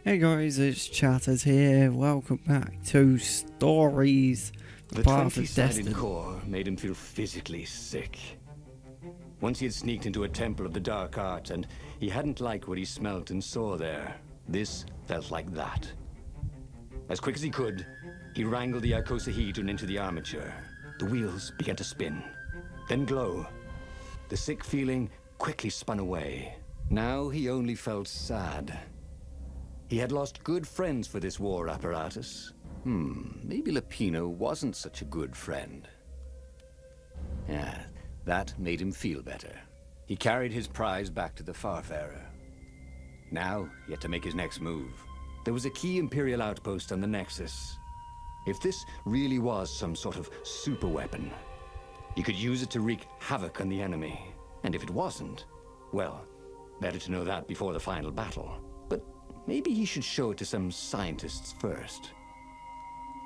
Hey guys, it's Chatters here. Welcome back to Stories. The Path of 20-sided Destinies. core made him feel physically sick. Once he had sneaked into a temple of the dark art, and he hadn't liked what he smelt and saw there. This felt like that. As quick as he could, he wrangled the icosahedron into the armature. The wheels began to spin, then glow. The sick feeling quickly spun away. Now he only felt sad. He had lost good friends for this war apparatus. Maybe Lapino wasn't such a good friend. Yeah, that made him feel better. He carried his prize back to the Farfarer. Now, he had to make his next move. There was a key Imperial outpost on the Nexus. If this really was some sort of super weapon, he could use it to wreak havoc on the enemy. And if it wasn't, well, better to know that before the final battle. But maybe he should show it to some scientists first.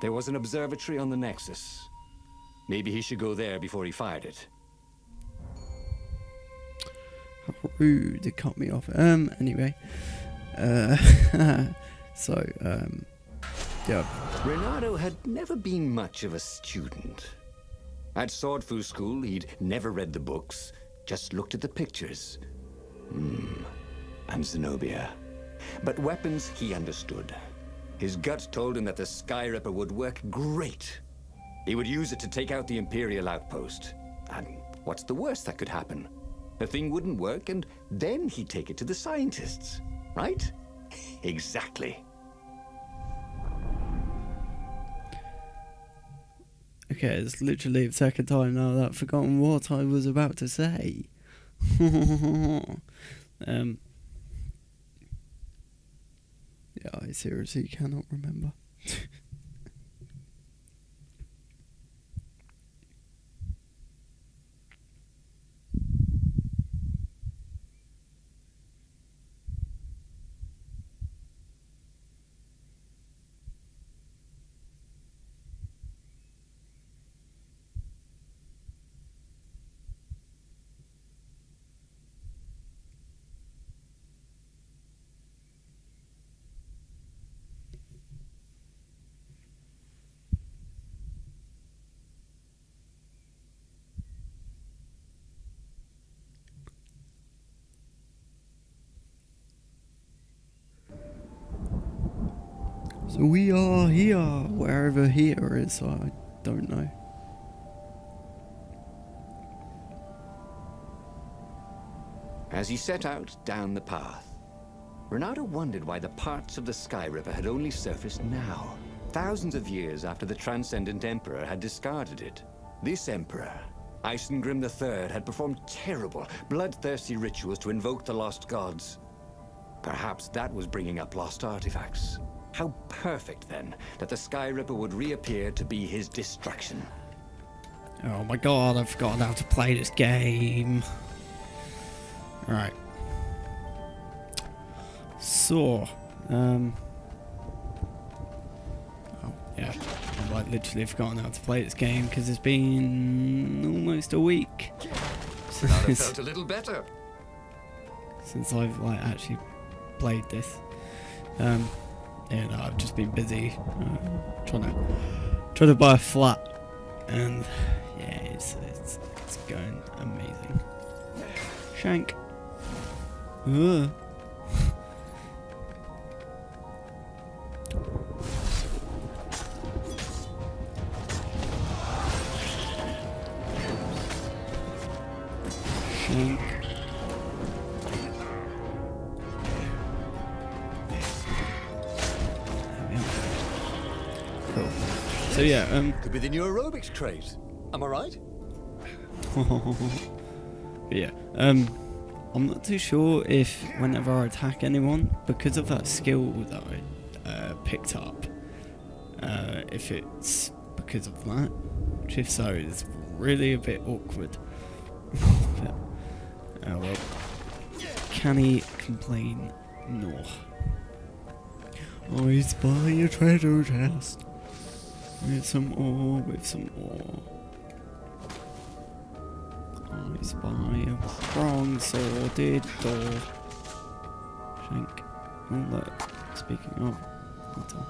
There was an observatory on the Nexus. Maybe he should go there before he fired it. How rude to cut me off. Anyway. Yeah. Renato had never been much of a student. At Swordfu School, he'd never read the books, just looked at the pictures. And Zenobia. But weapons he understood. His gut told him that the Skyripper would work great. He would use it to take out the Imperial outpost. And what's the worst that could happen? The thing wouldn't work, and then he'd take it to the scientists, right? Exactly. Okay, it's literally the second time now that I've forgotten what I was about to say. Yeah, I seriously cannot remember. So we are here, wherever here is, I don't know. As he set out down the path, Renato wondered why the parts of the Skyripper had only surfaced now, thousands of years after the Transcendent Emperor had discarded it. This Emperor, Isengrim III, had performed terrible, bloodthirsty rituals to invoke the lost gods. Perhaps that was bringing up lost artifacts. How perfect, then, that the Skyripper would reappear to be his destruction. Oh my god, I've forgotten how to play this game. Right. So, oh, yeah. I've like literally forgotten how to play this game because it's been almost a week Renato felt a little better. since I've like actually played this. Yeah, no, I've just been busy trying to buy a flat, and yeah, it's going amazing. Shank. Ugh. Shank. Cool. So yeah, Could be the new aerobics craze. Am I right? yeah, I'm not too sure if whenever I attack anyone, because of that skill that I picked up, if it's because of that, which if so is really a bit awkward. But, oh well, can he complain? No. I spy a treasure chest with some ore, I spy a bronze sworded door. Shank. Oh look. Speaking of, mental.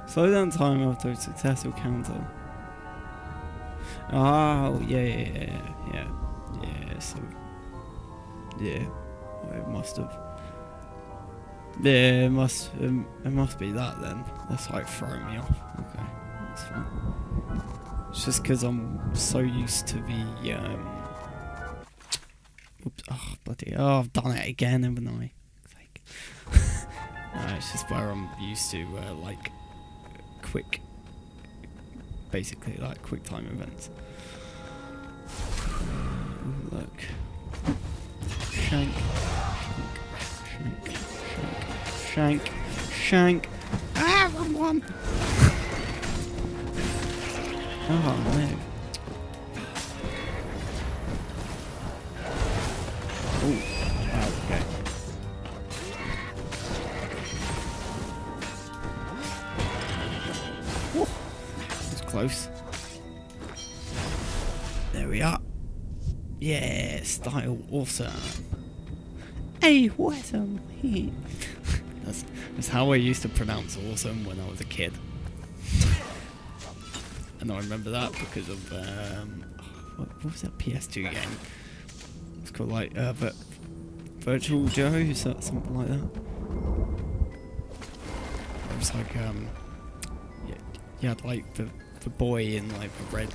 Slow down time after a successful counter. Oh, yeah. So, yeah, it must have. Yeah, it must be that then. That's like throwing me off. Okay, that's fine. It's just because I'm so used to the oops! Oh bloody! Oh, I've done it again, haven't I? Like, no, it's just where I'm used to like quick, basically like quick time events. Ooh, look, shank. Shank. Ah, wrong one. Oh no. Oh, wow, okay. Whoa, that's close. There we are. Yeah, style awesome. Hey, awesome. That's how I used to pronounce awesome when I was a kid. And I remember that because of what was that PS2 game? It's called like Virtual Joe, is that something like that? It was like you had like the boy in like a red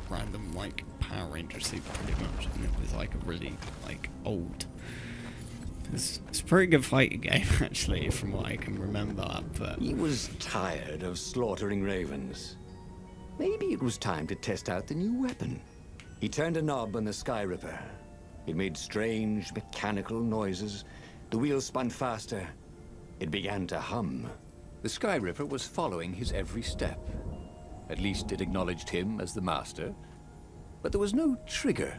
random like Power Ranger suit pretty much, and it was like a really like old. It's a pretty good fighting game, actually, from what I can remember, but... He was tired of slaughtering ravens. Maybe it was time to test out the new weapon. He turned a knob on the Sky Ripper. It made strange, mechanical noises. The wheels spun faster. It began to hum. The Sky Ripper was following his every step. At least it acknowledged him as the master. But there was no trigger.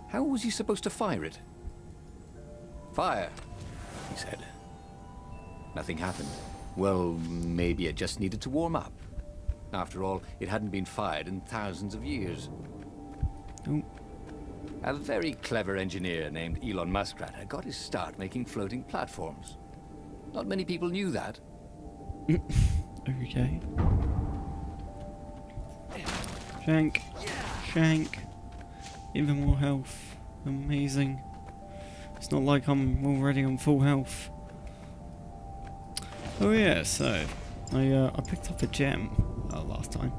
How was he supposed to fire it? Fire, he said. Nothing happened. Well, maybe it just needed to warm up. After all, it hadn't been fired in thousands of years. Ooh. A very clever engineer named Elon Muskrat had got his start making floating platforms. Not many people knew that. Okay. Shank. Even more health. Amazing. It's not like I'm already on full health. Oh yeah, so I picked up a gem last time.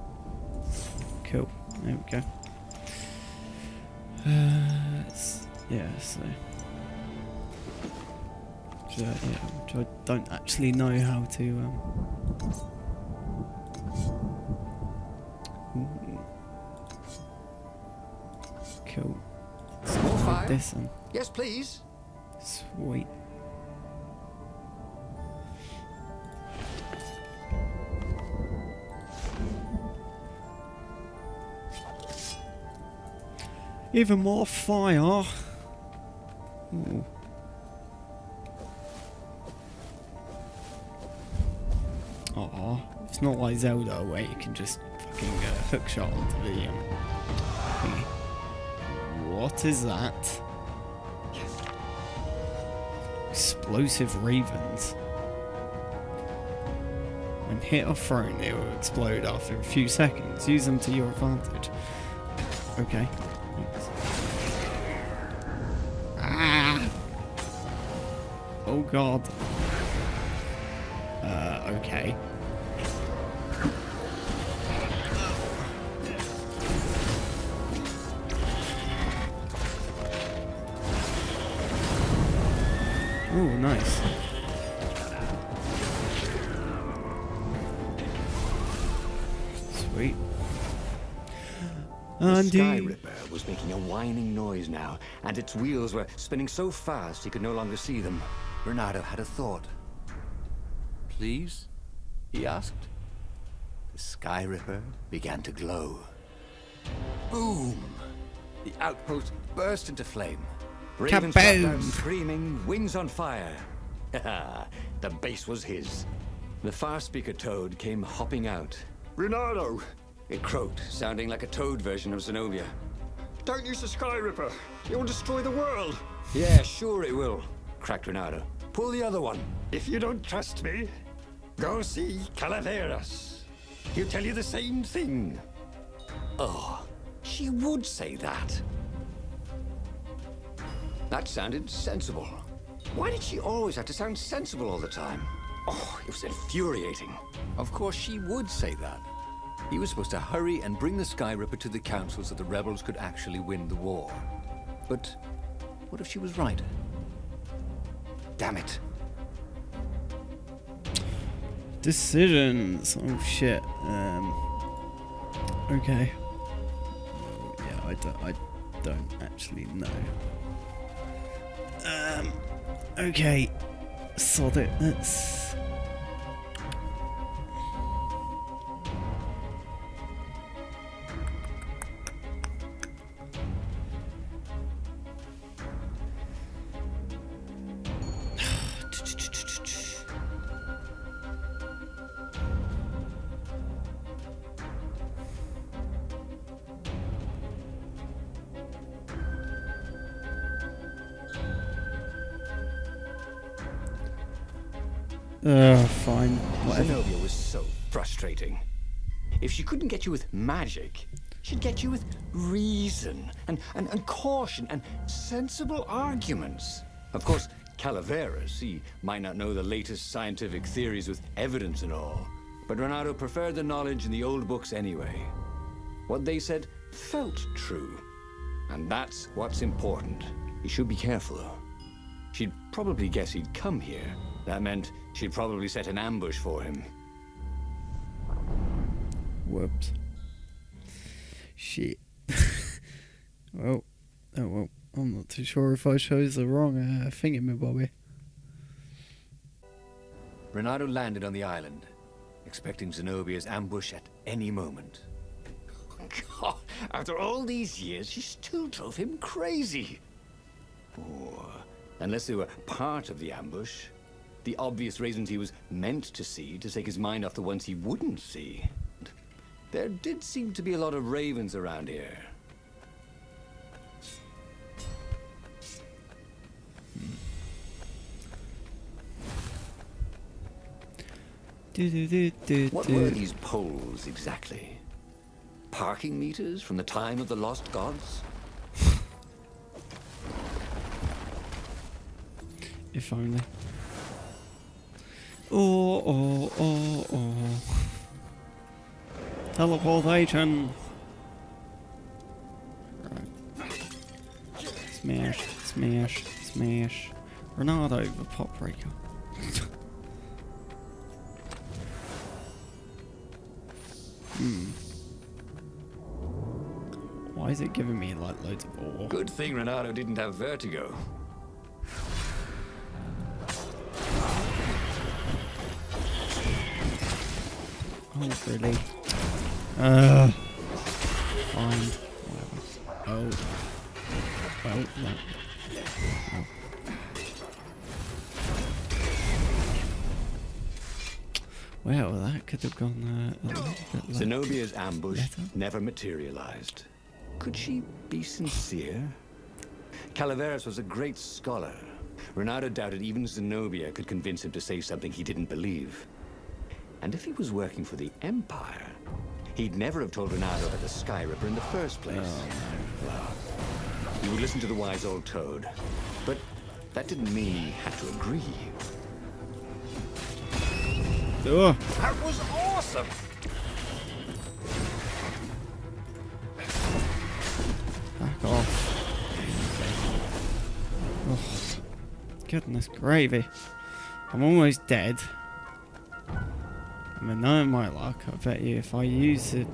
Cool. There we go. I don't actually know how to cool. More fire? This one. Yes, please. Sweet. Even more fire. Ooh. Aw, it's not like Zelda where you can just fucking hook shot onto the thingy. What is that? Explosive ravens. When hit or thrown, they will explode after a few seconds. Use them to your advantage. Okay. Thanks. Ah! Oh god. Okay. Oh, nice. Sweet. The Sky Ripper was making a whining noise now, and its wheels were spinning so fast he could no longer see them. Bernardo had a thought. Please? He asked. The Sky Ripper began to glow. Boom! The outpost burst into flame. Ravens dropped down screaming, wings on fire. The base was his. The far speaker toad came hopping out. Bernardo! It croaked, sounding like a toad version of Zenobia. Don't use the Sky Ripper. It will destroy the world. Yeah, sure it will, cracked Renato. Pull the other one. If you don't trust me, go see Calaveras. He'll tell you the same thing. Oh, she would say that. That sounded sensible. Why did she always have to sound sensible all the time? Oh, it was infuriating. Of course she would say that. He was supposed to hurry and bring the Sky Ripper to the council so the rebels could actually win the war. But what if she was right? Damn it. Decisions. Oh shit. Okay. Yeah, I don't actually know. Okay. Sod it. Let's. Fine. Whatever. Zenobia was so frustrating. If she couldn't get you with magic, she'd get you with reason and caution and sensible arguments. Of course, Calaveras, he might not know the latest scientific theories with evidence and all, but Renato preferred the knowledge in the old books anyway. What they said felt true, and that's what's important. You should be careful. She'd probably guess he'd come here. That meant she'd probably set an ambush for him. Whoops. Shit. Well, oh well. I'm not too sure if I chose the wrong thing in my bobby. Renato landed on the island, expecting Zenobia's ambush at any moment. God, after all these years, she still drove him crazy. Oh, unless they were part of the ambush. The obvious reasons he was meant to see to take his mind off the ones he wouldn't see. There did seem to be a lot of ravens around here. What were these poles exactly? Parking meters from the time of the lost gods? If only. Oh. Teleportation. Right. Smash. Renato, the pot breaker. Why is it giving me like loads of ore? Good thing Renato didn't have vertigo. Oh, really? Fine. Whatever. Oh. Well, no. Oh. Well, that could have gone a little bit less. Zenobia's ambush better. never materialized. Could she be sincere? Calaveras was a great scholar. Renato doubted even Zenobia could convince him to say something he didn't believe. And if he was working for the Empire, he'd never have told Renato about the Sky Ripper in the first place. Oh, Well, he would listen to the wise old toad. But that didn't mean he had to agree. no. That was awesome! Back off. Oh, goodness gravy. I'm almost dead. I mean, knowing my luck, I bet you if I use if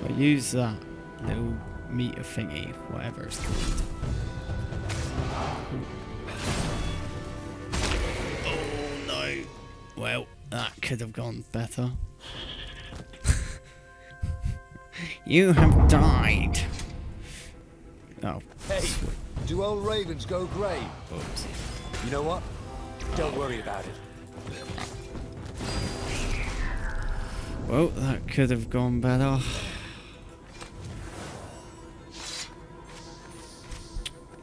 I use that little meter thingy, whatever it's called. Oh no. Well, that could have gone better. You have died. Oh. Hey, Sweet. do old ravens go grey? Oops. You know what? Don't worry about it. Well, that could have gone better.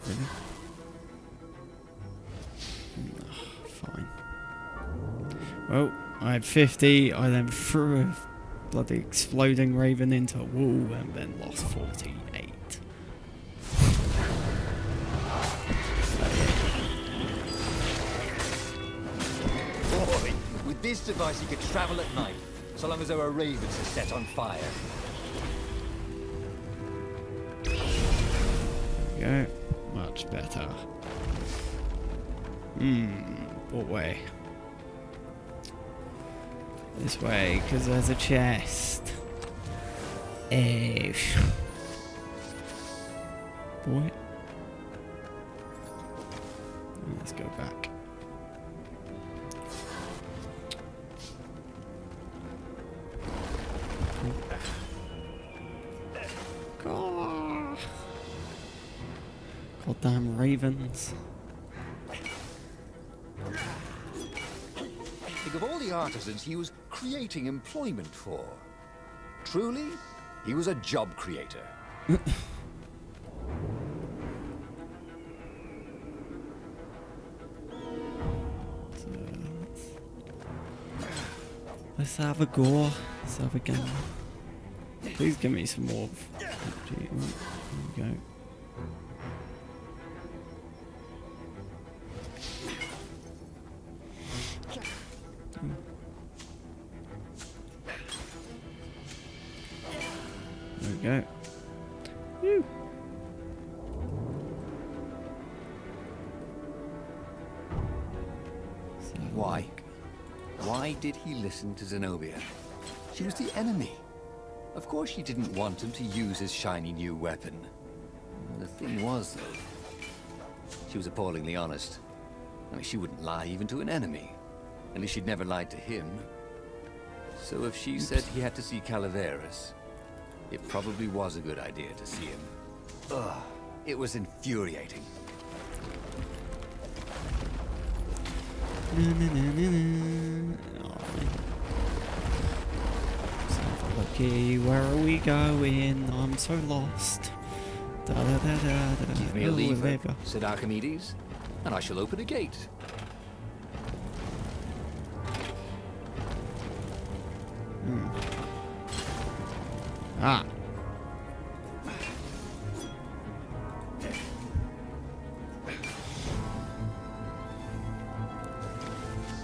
Really? Fine. Well, I had 50. I then threw a bloody exploding raven into a wall and then lost 48. Boy, with this device you could travel at night, so long as there were ravens to set on fire. There we go. Much better. What way? This way, because there's a chest. Boy. Let's go back. God. Goddamn ravens. Think of all the artisans he was creating employment for. Truly, he was a job creator. Let's have a go. Let's have a go. Please give me some more. There we go. There we go. Woo. Why? Why did he listen to Zenobia? She was the enemy. Of course she didn't want him to use his shiny new weapon. The thing was, though, she was appallingly honest. I mean, she wouldn't lie even to an enemy. At least she'd never lied to him. So if she said he had to see Calaveras, it probably was a good idea to see him. Ugh, it was infuriating. Okay, where are we going? I'm so lost. Da, da, da, da, da. Give me a Oh, lever, lever. said Archimedes, and I shall open a gate. Ah.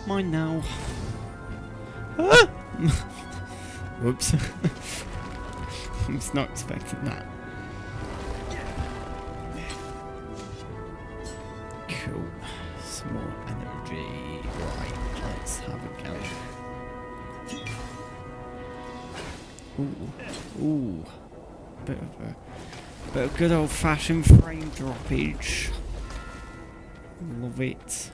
Mine now. Ah! Whoops. I was not expecting that. Cool. Some more energy. Right, let's have a go. Ooh. Bit of good old fashioned frame droppage. Love it.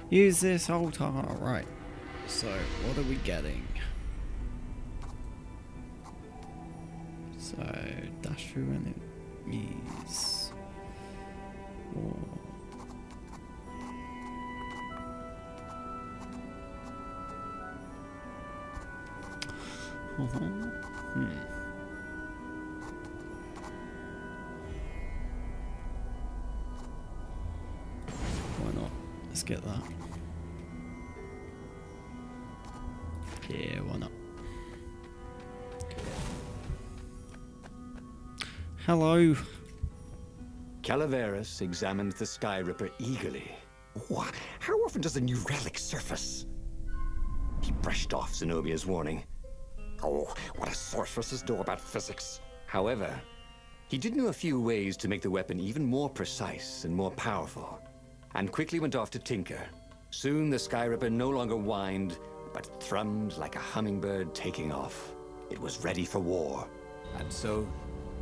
Use this altar. Right. So, what are we getting? So, dash through enemies. Or why not? Let's get that. Yeah, why not? Hello. Calaveras examined the Sky Ripper eagerly. What? How often does a new relic surface? He brushed off Zenobia's warning. Oh, what do sorceresses know about physics? However, he did know a few ways to make the weapon even more precise and more powerful, and quickly went off to tinker. Soon the Sky Ripper no longer whined, but thrummed like a hummingbird taking off. It was ready for war. And so,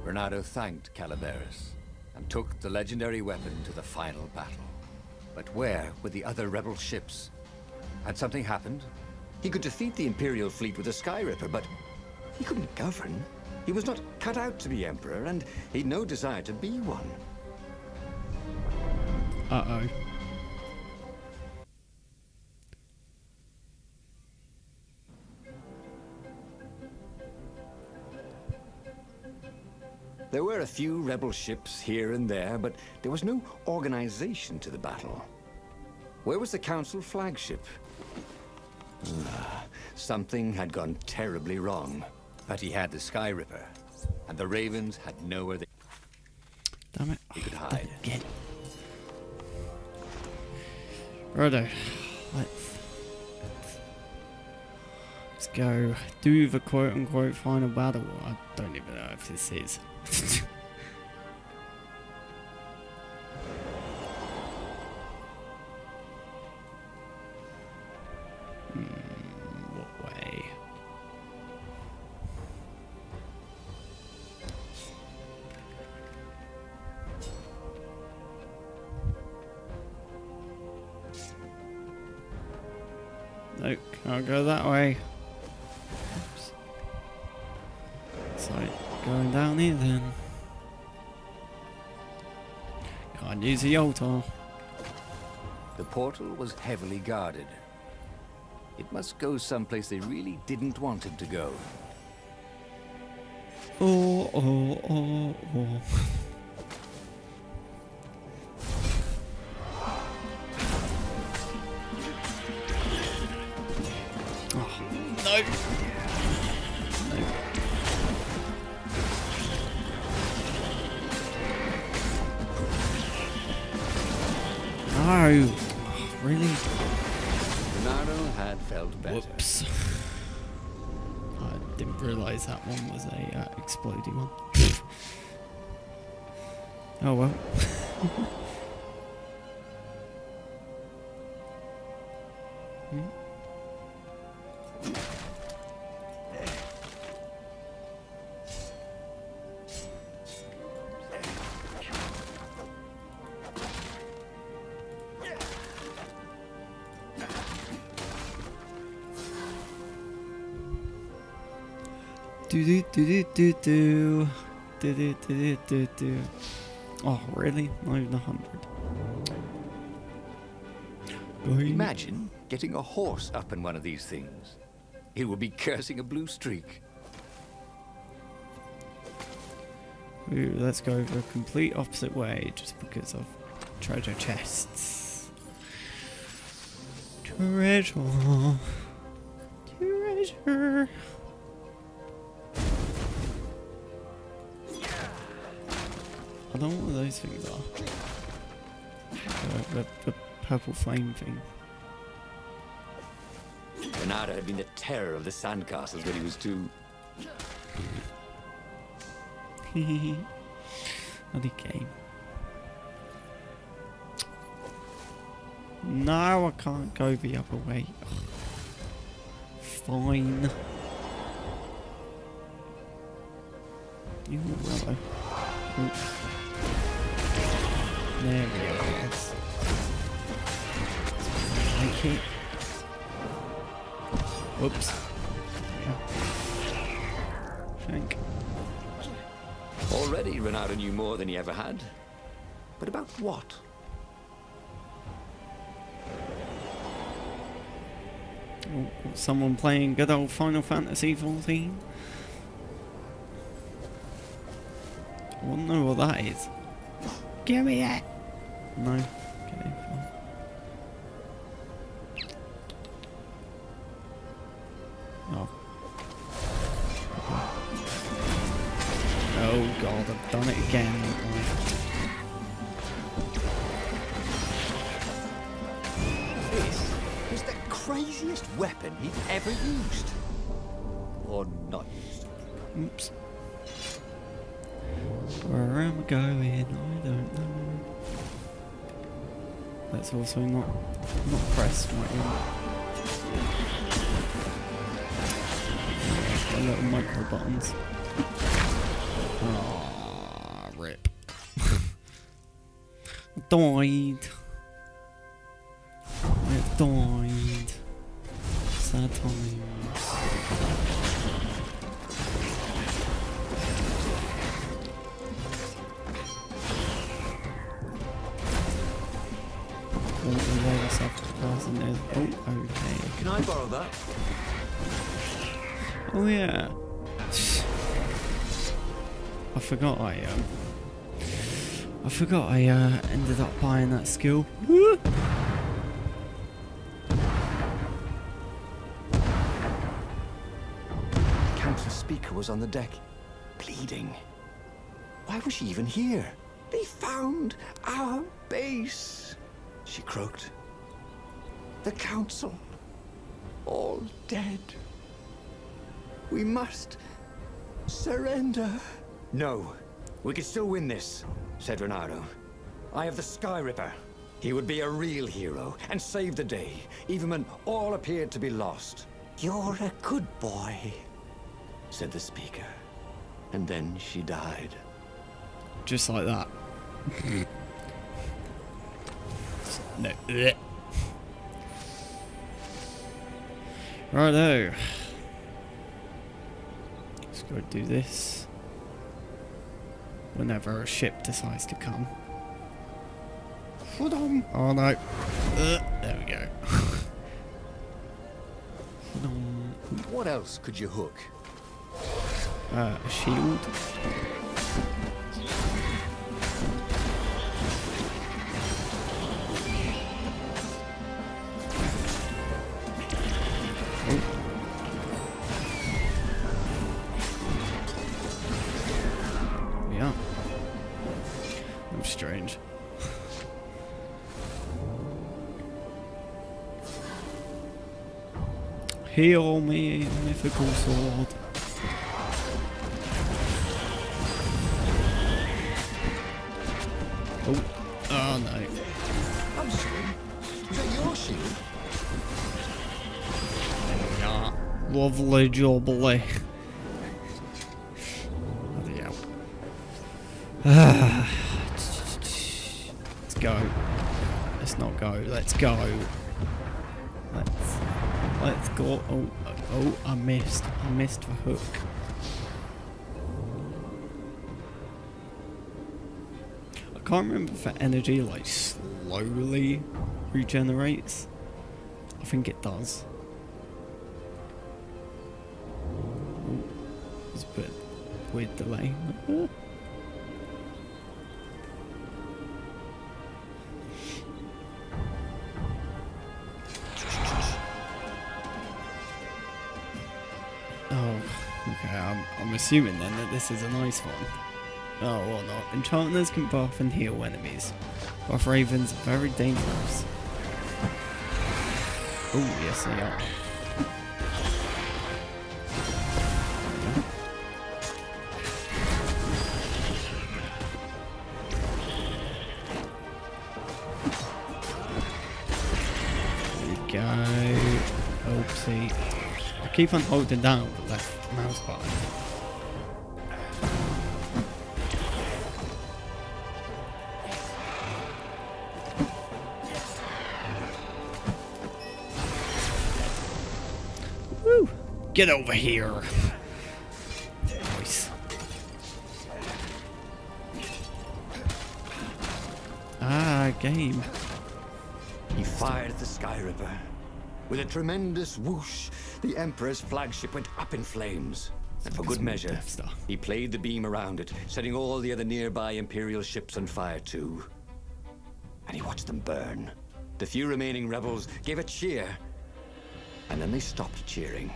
Bernardo thanked Calaveras and took the legendary weapon to the final battle. But where were the other rebel ships? Had something happened? He could defeat the Imperial fleet with a Sky Ripper, but he couldn't govern. He was not cut out to be Emperor, and he'd no desire to be one. Uh-oh. There were a few rebel ships here and there, but there was no organization to the battle. Where was the Council flagship? Something had gone terribly wrong. But he had the Sky Ripper, and the Ravens had nowhere they Damn it. could hide. Again. Righto. Let's go do the quote-unquote final battle. I don't even know if this is. What way? Nope, can't go that way. Oops. So, going down here then. Can't use the altar. The portal was heavily guarded. It must go someplace they really didn't want it to go. Oh. Oh, no. No. No. Oh, really? Bernardo had felt better. Whoops. I didn't realise that one was a exploding one. Oh well. Do. Oh, really? Not even 100. Imagine getting a horse up in one of these things. It would be cursing a blue streak. Ooh, let's go the complete opposite way just because of treasure chests. Treasure. I don't know what those things are. The purple flame thing. Bernardo had been the terror of the sandcastles when he was two. Bloody game. No, I can't go the other way. Ugh. Fine. You hello. There we go. Yes. Like it. Whoops. Yeah. Shank. Already, Bernardo knew more than he ever had. But about what? Oh, someone playing good old Final Fantasy 14? I want to know what that is. Give me that! No. Okay, fine. Oh. Oh god, I've done it again. This was the craziest weapon he'd ever used. Or not used. Oops. Where am I going? I don't know. That's also not pressed right now. The little micro buttons. Ah, rip. I died. I died. Sad times. Oh, okay. Can I borrow that? Oh yeah. I forgot I ended up buying that skill. The Countess Speaker was on the deck, bleeding. Why was she even here? They found our base, she croaked. The council, all dead. We must surrender. No, we could still win this, said Renato. I have the Sky Ripper. He would be a real hero and save the day, even when all appeared to be lost. You're a good boy, said the speaker. And then she died. Just like that. No. Righto. Let's go do this. Whenever a ship decides to come. Hold on. Oh no. There we go. Hold on. What else could you hook? A shield. Yeah. That was strange. Heal me, mythical sword. Oh no. I'm sorry. Was that your shield? Yeah. Lovely jubbly. Bloody hell. Let's go. Let's not go. Let's go. Let's go. Oh, I missed. I missed the hook. I can't remember if the energy like slowly regenerates. I think it does. Ooh, there's a bit weird delay. Oh, okay. I'm assuming then that this is a nice one. Oh, or not. Enchanters can buff and heal enemies. Buff ravens are very dangerous. Oh, yes they are. There we go. Oopsie. I keep on holding down the left mouse button. Woo! Get over here. Nice. Ah, game. He fired at the Sky Ripper. With a tremendous whoosh, the Emperor's flagship went up in flames. And for good measure, Death Star. he played the beam around it, setting all the other nearby Imperial ships on fire too. And he watched them burn. The few remaining rebels gave a cheer. And then they stopped cheering.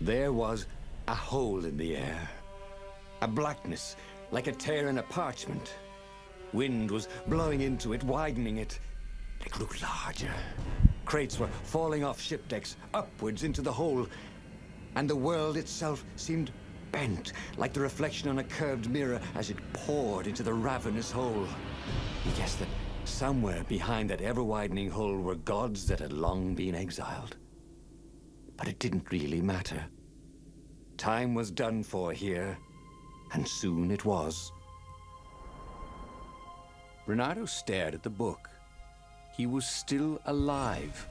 There was a hole in the air. A blackness, like a tear in a parchment. Wind was blowing into it, widening it. It grew larger. Crates were falling off ship decks, upwards into the hole. And the world itself seemed bent, like the reflection on a curved mirror as it poured into the ravenous hole. He guessed that somewhere behind that ever-widening hole were gods that had long been exiled. But it didn't really matter. Time was done for here, and soon it was. Renato stared at the book. He was still alive.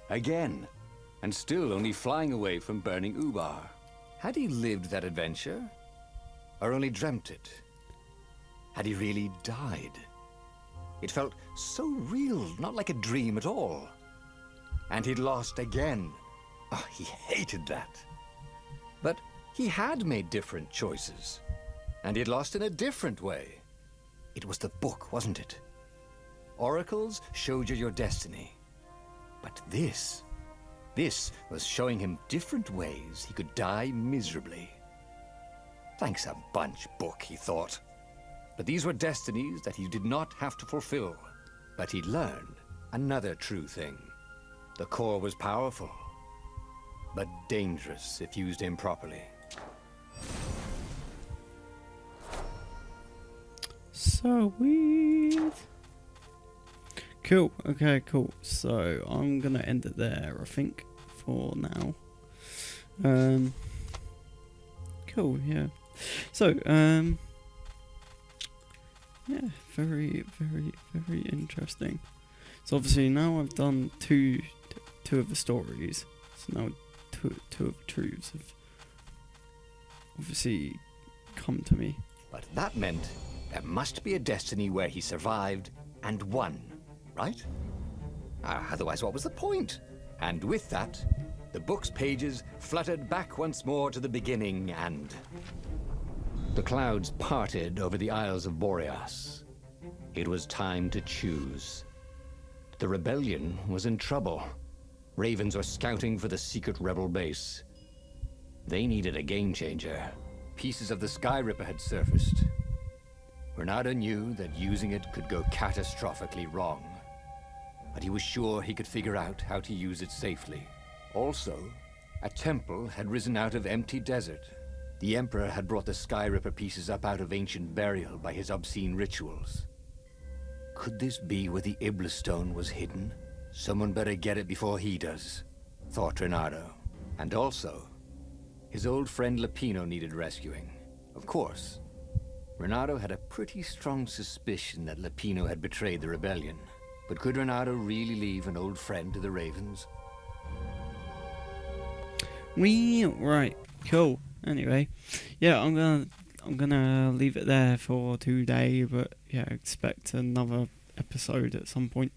Again. And still only flying away from burning Ubar. Had he lived that adventure? Or only dreamt it? Had he really died? It felt so real, not like a dream at all. And he'd lost again. He hated that. But he had made different choices. And he had lost in a different way. It was the book, wasn't it? Oracles showed you your destiny. But this was showing him different ways he could die miserably. Thanks a bunch, book, he thought. But these were destinies that he did not have to fulfill. But he'd learned another true thing. The core was powerful, but dangerous if used improperly. Sweet. Cool. Okay, cool. So I'm gonna end it there, I think, for now. Cool. Yeah. So yeah, very, very, very interesting. So obviously now I've done two of the stories. So now two of the truths have obviously come to me. But that meant there must be a destiny where he survived and won, right? Otherwise, what was the point? And with that, the book's pages fluttered back once more to the beginning, and the clouds parted over the Isles of Boreas. It was time to choose. The rebellion was in trouble. Ravens were scouting for the secret rebel base. They needed a game changer. Pieces of the Sky Ripper had surfaced. Renato knew that using it could go catastrophically wrong, but he was sure he could figure out how to use it safely. Also, a temple had risen out of empty desert. The Emperor had brought the Sky Ripper pieces up out of ancient burial by his obscene rituals. Could this be where the Iblis Stone was hidden? Someone better get it before he does, thought Renato. And also, his old friend Lupino needed rescuing. Of course, Renato had a pretty strong suspicion that Lupino had betrayed the rebellion. But could Renato really leave an old friend to the Ravens? Right, cool. Anyway, yeah, I'm gonna leave it there for today, but yeah, expect another episode at some point.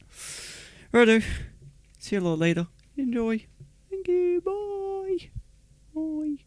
Righto, see you a lot later. Enjoy. Thank you. Bye. Bye.